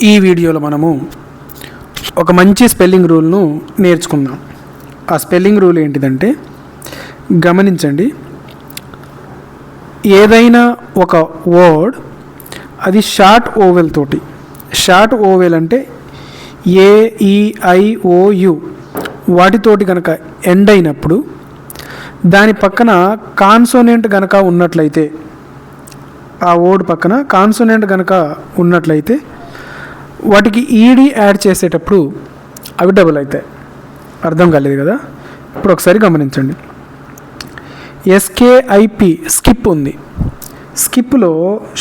ఈ వీడియోలో మనము ఒక మంచి స్పెల్లింగ్ రూల్ను నేర్చుకుందాం. ఆ స్పెల్లింగ్ రూల్ ఏంటిదంటే, గమనించండి, ఏదైనా ఒక వర్డ్ అది షార్ట్ ఓవెల్ తోటి, షార్ట్ ఓవెల్ అంటే AEIOU వాటితోటి కనుక ఎండ్ అయినప్పుడు దాని పక్కన కాన్సోనెంట్ కనుక ఉన్నట్లయితే, ఆ వర్డ్ పక్కన కాన్సోనెంట్ కనుక ఉన్నట్లయితే వాటికి ఈడీ యాడ్ చేసేటప్పుడు అవి డబుల్ అవుతాయి. అర్థం కాలేదు కదా? ఇప్పుడు ఒకసారి గమనించండి. SKIP స్కిప్ ఉంది. స్కిప్లో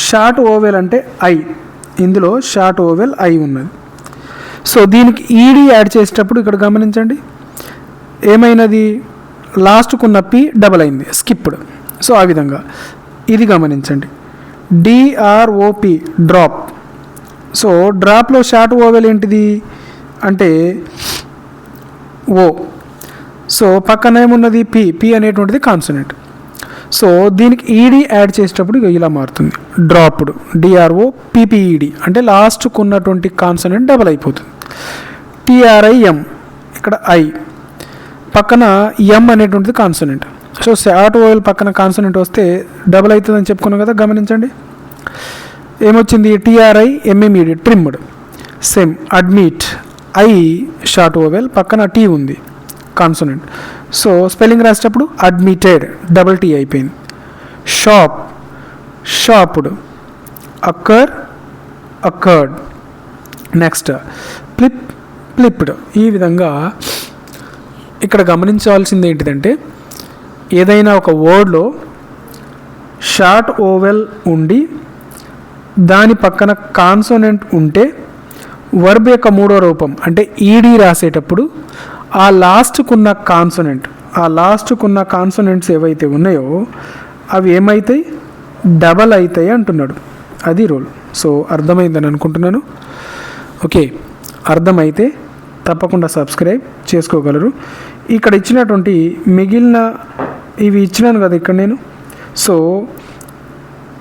షార్ట్ ఓవెల్ అంటే ఐ, ఇందులో షార్ట్ ఓవెల్ ఐ ఉన్నది. సో దీనికి ఈడీ యాడ్ చేసేటప్పుడు ఇక్కడ గమనించండి, ఏమైనది, లాస్ట్కున్న పి డబల్ అయింది, స్కిప్డ్. సో ఆ విధంగా ఇది గమనించండి. DROP drop. సో డ్రాప్లో షార్ట్ ఓవెల్ ఏంటిది అంటే ఓ. సో పక్కన ఏమున్నది, పి అనేటువంటిది కాన్సోనెంట్. సో దీనికి ఈడీ యాడ్ చేసేటప్పుడు ఇలా మారుతుంది, డ్రాప్డ్, DROPPED అంటే లాస్ట్కు ఉన్నటువంటి కాన్సోనెంట్ డబల్ అయిపోతుంది. TRIM ఇక్కడ ఐ, పక్కన ఎం అనేటువంటిది కాన్సోనెంట్. సో షార్ట్ ఓవెల్ పక్కన కాన్సోనెంట్ వస్తే డబల్ అవుతుందని చెప్పుకున్నాం కదా. గమనించండి ఏమొచ్చింది, TRIMMED trimmed. Same admit, I short vowel పక్కన టీ ఉంది కాన్సోనెంట్. సో స్పెల్లింగ్ రాసేటప్పుడు అడ్మిటెడ్ డబల్ టీ అయిపోయింది. Shop, shopped. Occur, occurred. Next flip, flipped. ఈ విధంగా ఇక్కడ గమనించాల్సింది ఏంటిదంటే, ఏదైనా ఒక వర్డ్లో షార్ట్ ఓవెల్ ఉండి దాని పక్కన కాన్సోనెంట్ ఉంటే వర్బ్ యొక్క మూడో రూపం అంటే ఈడీ రాసేటప్పుడు ఆ లాస్ట్కున్న కాన్సోనెంట్స్ ఏవైతే ఉన్నాయో అవి ఏమవుతాయి, డబల్ అవుతాయి అంటున్నాడు. అది రూల్. సో అర్థమైందని అనుకుంటున్నాను. ఓకే, అర్థమైతే తప్పకుండా సబ్స్క్రైబ్ చేసుకోగలరు. ఇక్కడ ఇచ్చినటువంటి మిగిలిన ఇవి ఇచ్చినాను కదా ఇక్కడ నేను. సో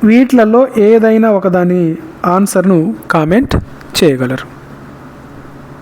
వీటిలలో ఏదైనా ఒకదాని ఆన్సర్ను కామెంట్ చేయగలరు.